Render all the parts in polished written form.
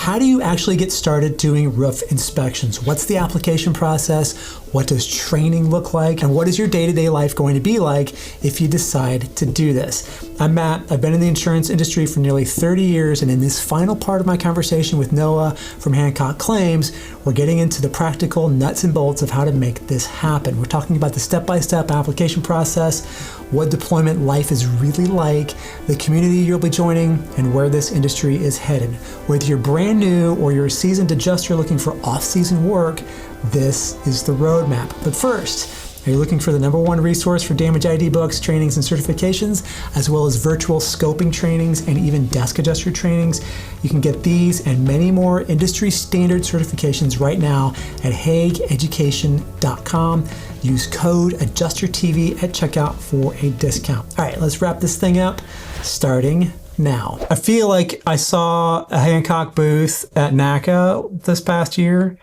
how do you actually get started doing roof inspections? What's the application process? What does training look like? And what is your day-to-day life going to be like if you decide to do this? I'm Matt. I've been in the insurance industry for nearly 30 years, and in this final part of my conversation with Noah from Hancock Claims, we're getting into the practical nuts and bolts of how to make this happen. We're talking about the step-by-step application process, what deployment life is really like, the community you'll be joining, and where this industry is headed. Whether you're brand new or you're a seasoned adjuster looking for off-season work, this is the roadmap. But first, are you looking for the #1 resource for damage ID books, trainings, and certifications, as well as virtual scoping trainings and even desk adjuster trainings? You can get these and many more industry standard certifications right now at hageeducation.com. Use code AdjusterTV at checkout for a discount. All right, let's wrap this thing up, starting now. I feel like I saw a Hancock booth at NACA this past year.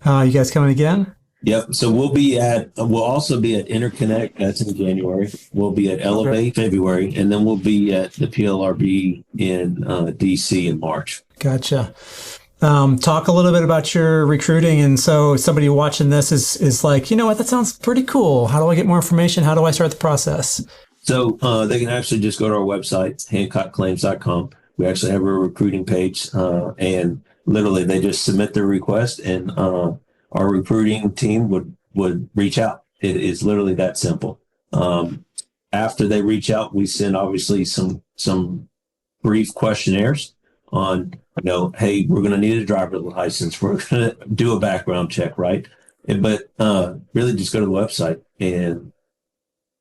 You guys coming again? Yep. So we'll also be at Interconnect. That's in January. We'll be at Elevate February, and then we'll be at the PLRB in DC in March. Gotcha. Talk a little bit about your recruiting. And so somebody watching this is like, you know what, that sounds pretty cool. How do I get more information? How do I start the process? So they can actually just go to our website, hancockclaims.com. We actually have a recruiting page, and literally they just submit their request, and our recruiting team would reach out. It is literally that simple. After they reach out, we send obviously some brief questionnaires on, hey, we're going to need a driver's license. We're going to do a background check, right? But really just go to the website and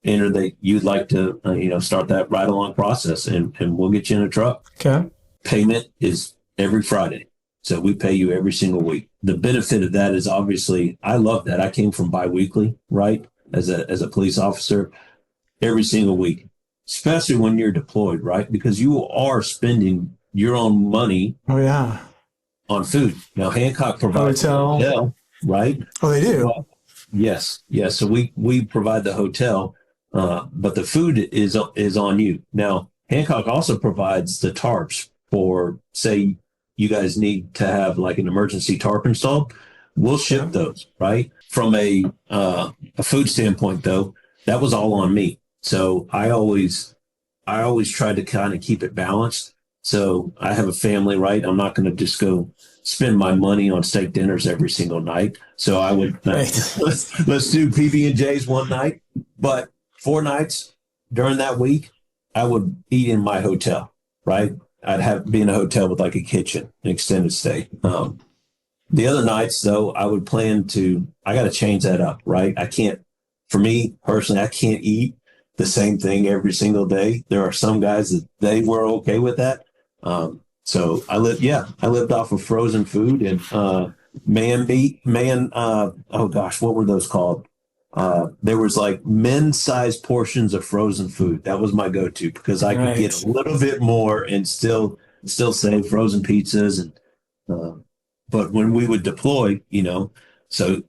enter that you'd like to, start that ride along process, and we'll get you in a truck. Okay. Payment is every Friday. So we pay you every single week. The benefit of that is obviously, I love that. I came from biweekly, right? As a police officer, every single week, especially when you're deployed, right? Because you are spending your own money. Oh yeah. On food. Now Hancock provides a hotel, right? Oh, they do. Yes. So we provide the hotel, but the food is on you. Now Hancock also provides the tarps for, say, you guys need to have like an emergency tarp installed. We'll ship those, right? From a food standpoint, though, that was all on me. So I always try to kind of keep it balanced. So I have a family, right? I'm not going to just go spend my money on steak dinners every single night. So I would let's do PB&Js one night, but 4 nights during that week, I would eat in my hotel, right? I'd be in a hotel with like a kitchen, an extended stay. The other nights, though, I would plan I got to change that up, right? For me personally, I can't eat the same thing every single day. There are some guys that they were okay with that. So I lived off of frozen food and oh gosh, what were those called? There was like men-sized portions of frozen food. That was my go-to because I could get a little bit more and still say frozen pizzas. And but when we would deploy, so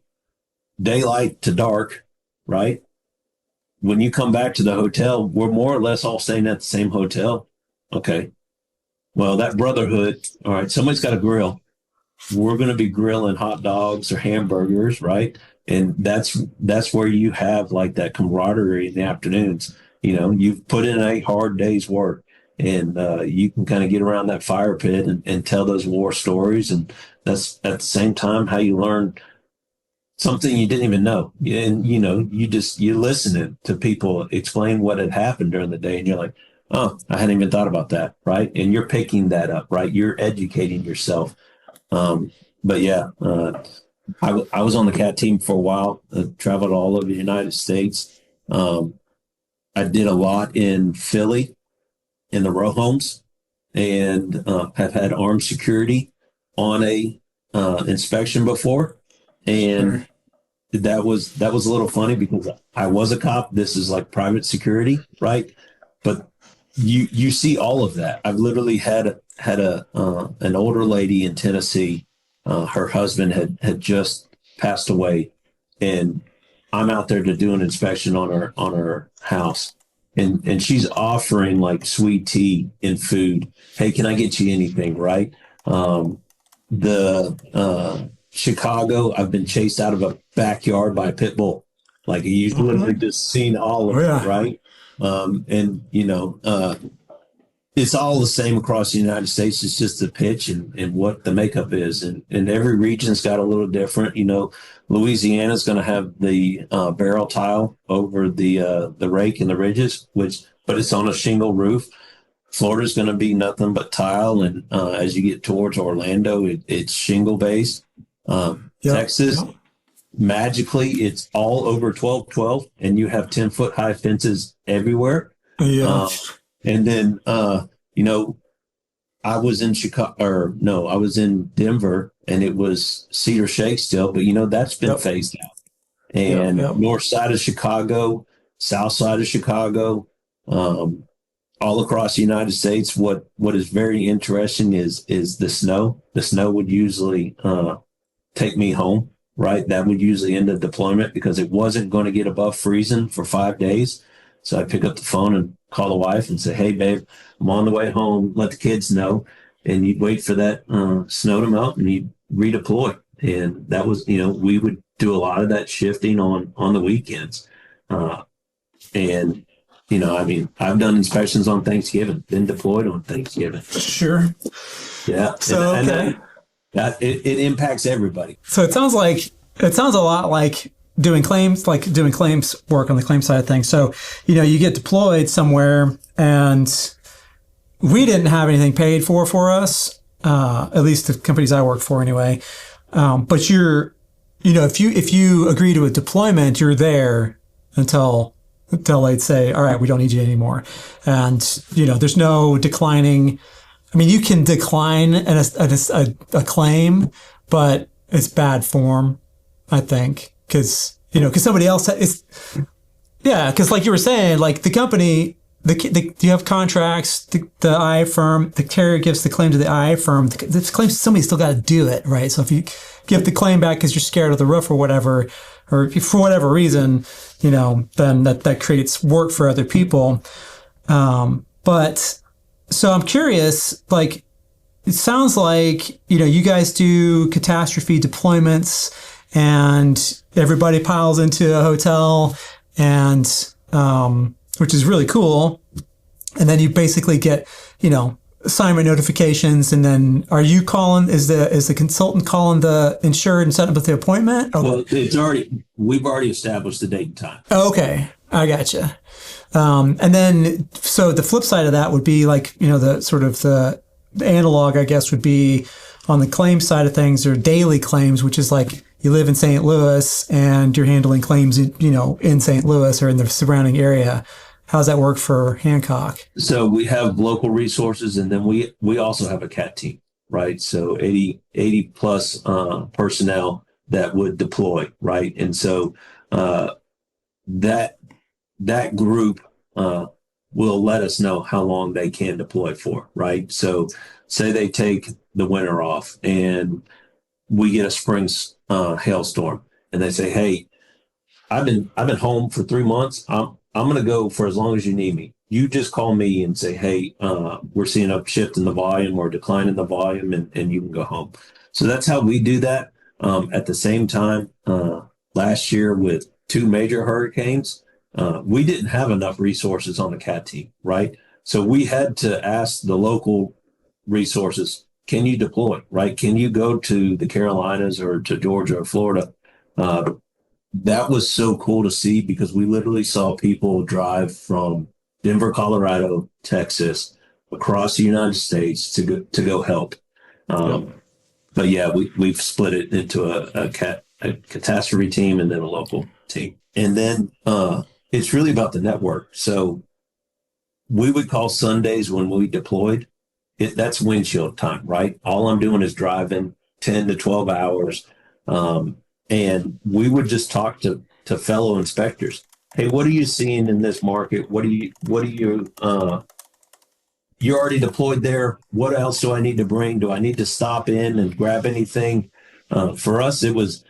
daylight to dark, right? When you come back to the hotel, we're more or less all staying at the same hotel. Okay. Well, that brotherhood, all right, somebody's got a grill. We're going to be grilling hot dogs or hamburgers, right? And that's where you have like that camaraderie in the afternoons. You've put in a hard day's work, and you can kind of get around that fire pit and tell those war stories. And that's at the same time how you learn something you didn't even know. And, you're listening to people explain what had happened during the day, and you're like, oh, I hadn't even thought about that, right? And you're picking that up, right? You're educating yourself. But yeah, I was on the CAT team for a while, traveled all over the United States. I did a lot in Philly in the row homes, and have had armed security on a inspection before. And that was a little funny because I was a cop. This is like private security, right? But you see all of that. I've literally had an older lady in Tennessee. Her husband had just passed away, and I'm out there to do an inspection on her house, and she's offering like sweet tea and food. Hey, can I get you anything? Right? Chicago, I've been chased out of a backyard by a pit bull. Like you've literally just seen all of Oh, it, yeah. right? And it's all the same across the United States. It's just the pitch and what the makeup is, and every region's got a little different. Louisiana's going to have the barrel tile over the rake and the ridges, but it's on a shingle roof. Florida's going to be nothing but tile, and as you get towards Orlando, it's shingle based. Yep. Texas, Yep. magically, it's all over 12-12, and you have 10-foot high fences everywhere. Yeah. And then, I was in Chicago, or no, I was in Denver, and it was Cedar Shake still, but that's been phased out. And north side of Chicago, south side of Chicago, all across the United States. What is very interesting is the snow. The snow would usually take me home, right? That would usually end the deployment because it wasn't going to get above freezing for 5 days. So I pick up the phone and call the wife and say, "Hey, babe, I'm on the way home. Let the kids know." And you'd wait for that snow to melt and you'd redeploy. And that was, we would do a lot of that shifting on the weekends. And I've done inspections on Thanksgiving, been deployed on Thanksgiving. Sure. Yeah. So, and it impacts everybody. So it sounds a lot like doing claims work on the claim side of things. So, you get deployed somewhere and we didn't have anything paid for us, at least the companies I work for anyway. But if you agree to a deployment, you're there until they'd say, "All right, we don't need you anymore." And, there's no declining. I mean, you can decline a claim, but it's bad form, I think, because somebody else is, because like you were saying, like the company, you have contracts, the IA firm, the carrier gives the claim to the IA firm, the claim, somebody's still got to do it, right? So if you give the claim back because you're scared of the roof or whatever, or for whatever reason, then that creates work for other people. But so I'm curious, like, it sounds like, you guys do catastrophe deployments and everybody piles into a hotel and, which is really cool. And then you basically get, assignment notifications. And then are you calling, is the consultant calling the insured and setting up the appointment? Or? Well, we've already established the date and time. Okay. I gotcha. And then, so the flip side of that would be like, the sort of the analog, I guess, would be on the claim side of things or daily claims, which is like you live in St. Louis and you're handling claims, in St. Louis or in the surrounding area. How's that work for Hancock? So we have local resources, and then we also have a CAT team, right? So 80 plus personnel that would deploy, right? And so that group will let us know how long they can deploy for, right? So say they take the winter off and we get a spring hailstorm and they say, "Hey, I've been home for 3 months. I'm going to go for as long as you need me. You just call me and say, "Hey, we're seeing a shift in the volume or decline in the volume," and you can go home. So that's how we do that. At the same time, last year with 2 major hurricanes, we didn't have enough resources on the CAT team, right? So we had to ask the local resources, "Can you deploy, right? Can you go to the Carolinas or to Georgia or Florida?" That was so cool to see because we literally saw people drive from Denver, Colorado, Texas, across the United States to go help. But yeah, we've split it into a catastrophe team and then a local team. And then it's really about the network. So we would call Sundays when we deployed. That's windshield time, right? All I'm doing is driving 10 to 12 hours. And we would just talk to fellow inspectors. "Hey, what are you seeing in this market? You're already deployed there. What else do I need to bring? Do I need to stop in and grab anything?" For us, it was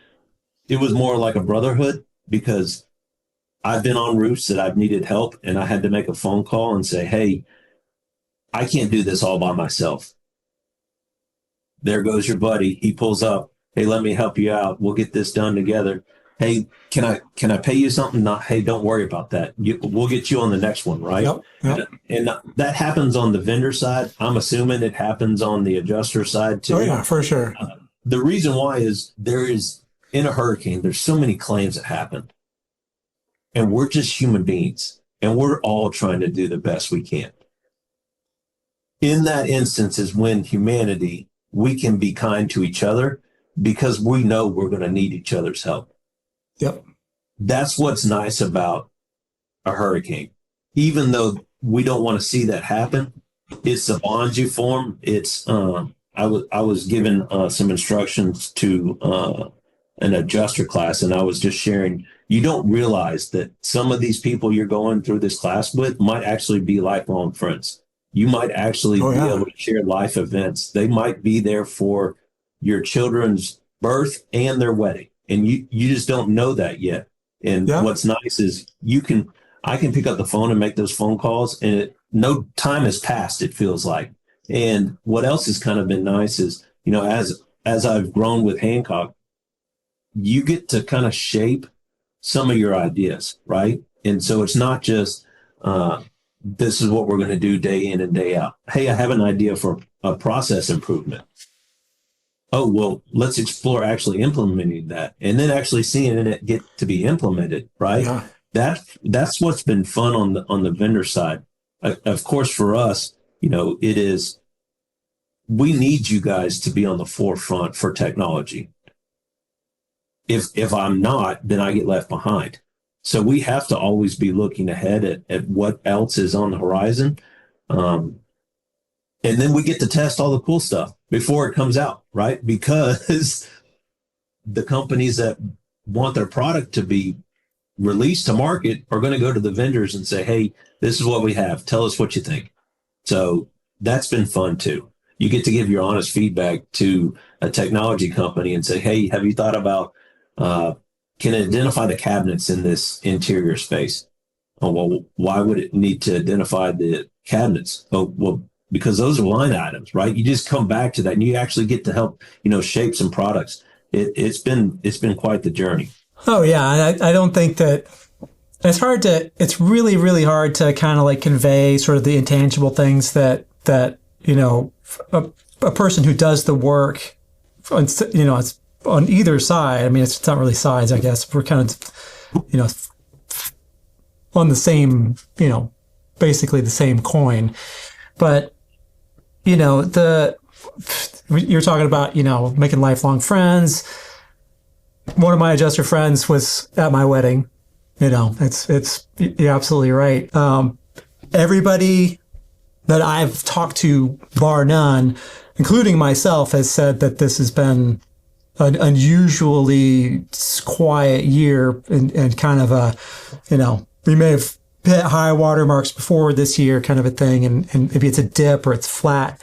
more like a brotherhood because I've been on roofs that I've needed help and I had to make a phone call and say, "Hey, I can't do this all by myself. there goes your buddy. He pulls up. Hey, let me help you out. We'll get this done together. Hey, can I pay you something? Not, hey, don't worry about that. We'll get you on the next one, right? Yep. And that happens on the vendor side. I'm assuming it happens on the adjuster side too. Oh yeah, for sure. The reason why is in a hurricane, there's so many claims that happen, and we're just human beings, and we're all trying to do the best we can. In that instance is when humanity, we can be kind to each other because we know we're going to need each other's help. Yep. That's what's nice about a hurricane. Even though we don't want to see that happen, it's the bonds you form. It's I was given some instructions to an adjuster class, and I was just sharing. You don't realize that some of these people you're going through this class with might actually be lifelong friends. You might actually be able to share life events. They might be there for your children's birth and their wedding. And you just don't know that yet. And what's nice is I can pick up the phone and make those phone calls, and no time has passed, it feels like. And what else has kind of been nice is, as I've grown with Hancock, you get to kind of shape some of your ideas, right? And so it's not just, this is what we're going to do day in and day out. Hey, I have an idea for a process improvement. Oh, well, let's explore actually implementing that and then actually seeing it get to be implemented, right? Yeah. That's what's been fun on the vendor side. Of course, for us, it is, we need you guys to be on the forefront for technology. If I'm not, then I get left behind. So we have to always be looking ahead at what else is on the horizon. And then we get to test all the cool stuff before it comes out, right? Because the companies that want their product to be released to market are going to go to the vendors and say, hey, this is what we have. Tell us what you think. So that's been fun too. You get to give your honest feedback to a technology company and say, hey, have you thought about, can it identify the cabinets in this interior space? Oh, well, why would it need to identify the cabinets? Oh, well, because those are line items, right? You just come back to that and you actually get to help, shape some products. It's been quite the journey. Oh yeah. I don't think that it's really, really hard to kind of like convey sort of the intangible things that, a person who does the work, it's on either side. I mean, it's not really sides, I guess. We're kind of, on the same, basically the same coin. But, you're talking about, making lifelong friends. One of my adjuster friends was at my wedding. You're absolutely right. Everybody that I've talked to, bar none, including myself, has said that this has been an unusually quiet year and kind of a, we may have hit high water marks before this year kind of a thing, and maybe it's a dip or it's flat.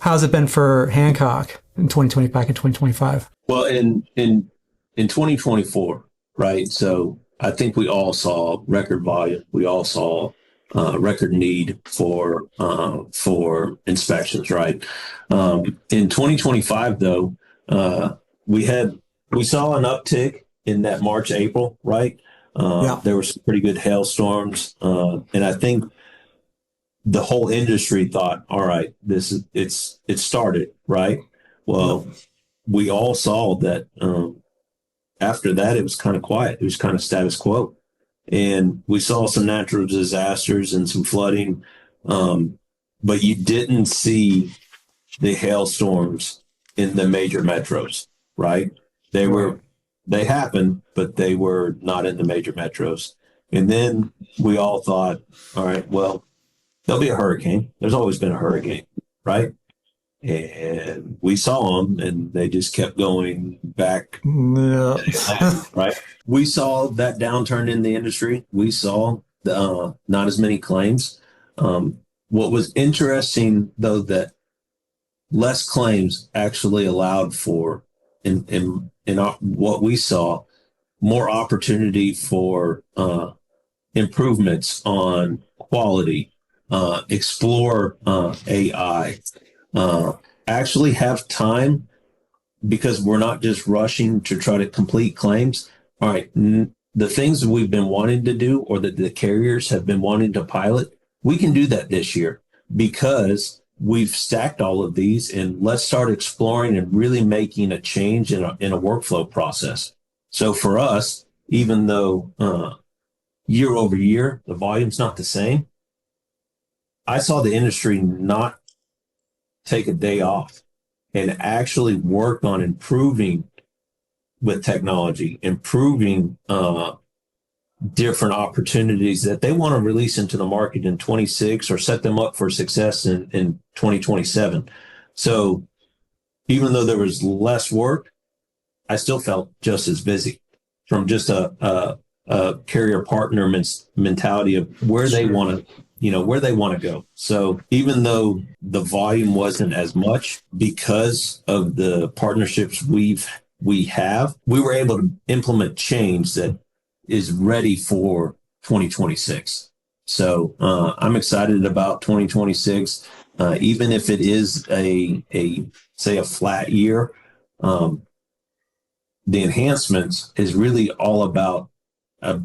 How's it been for Hancock in 2020 back in 2025? Well, in 2024, right? So I think we all saw record volume. We all saw record need for inspections, right? In 2025, though, we saw an uptick in that March, April, right? There were some pretty good hailstorms, and I think the whole industry thought, all right, it started, right? Well, we all saw that after that, it was kind of quiet. It was kind of status quo. And we saw some natural disasters and some flooding, but you didn't see the hailstorms in the major metros, right? They happened, but they were not in the major metros. And then we all thought, all right, well, there'll be a hurricane. There's always been a hurricane, right? And we saw them, and they just kept going back, right? We saw that downturn in the industry. We saw not as many claims. What was interesting, though, that less claims actually allowed for, in what we saw, more opportunity for improvements on quality, explore AI, actually have time, because we're not just rushing to try to complete claims. All right, the things that we've been wanting to do, or that the carriers have been wanting to pilot, we can do that this year because we've stacked all of these, and let's start exploring and really making a change in a workflow process. So for us, even though year over year, the volume's not the same, I saw the industry not take a day off and actually work on improving with technology, improving different opportunities that they want to release into the market in 26 or set them up for success in 2027. So even though there was less work, I still felt just as busy from just a carrier partner mentality of where they want to, where they want to go. So even though the volume wasn't as much because of the partnerships we were able to implement change that is ready for 2026. So I'm excited about 2026, even if it is say a flat year. The enhancements is really all about a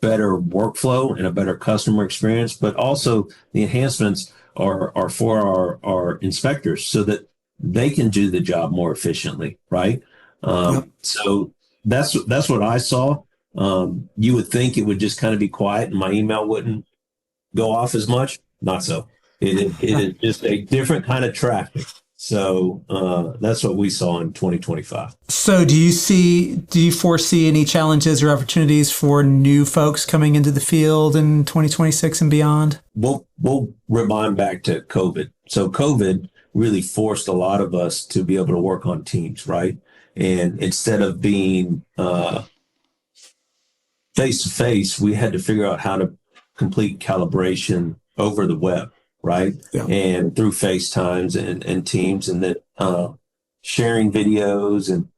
better workflow and a better customer experience, but also the enhancements are for our inspectors so that they can do the job more efficiently, right? So that's what I saw. You would think it would just kind of be quiet and my email wouldn't go off as much. Not so. It is just a different kind of traffic. So that's what we saw in 2025. So do you foresee any challenges or opportunities for new folks coming into the field in 2026 and beyond? We'll remind back to COVID. So COVID really forced a lot of us to be able to work on teams, right? And instead of being face to face, we had to figure out how to complete calibration over the web, right? Yeah. And through FaceTimes and Teams, and then sharing videos. And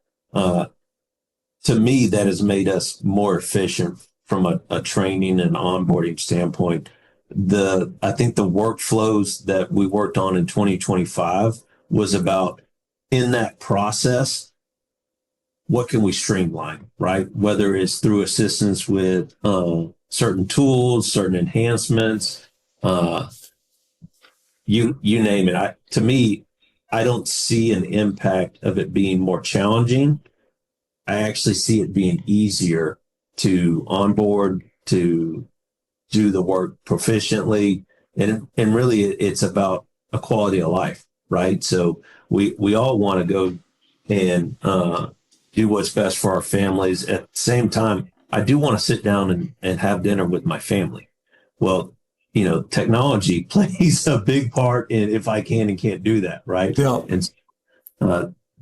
to me, that has made us more efficient from a training and onboarding standpoint. I think the workflows that we worked on in 2025 was about, in that process, what can we streamline, right? Whether it's through assistance with certain tools, certain enhancements, you name it. To me, I don't see an impact of it being more challenging. I actually see it being easier to onboard, to do the work proficiently, and really it's about a quality of life, right? So we all want to go and do what's best for our families. At the same time, I do want to sit down and have dinner with my family. Well, technology plays a big part in if I can and can't do that, right? Yeah. And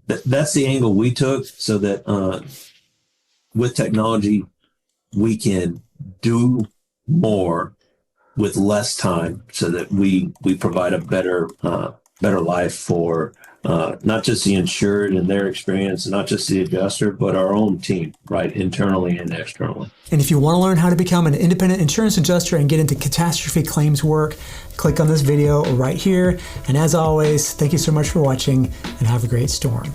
that's the angle we took, so that with technology, we can do more with less time, so that we provide a better life for not just the insured and their experience, not just the adjuster, but our own team, right, internally and externally. And if you want to learn how to become an independent insurance adjuster and get into catastrophe claims work, click on this video right here. And as always, thank you so much for watching, and have a great storm.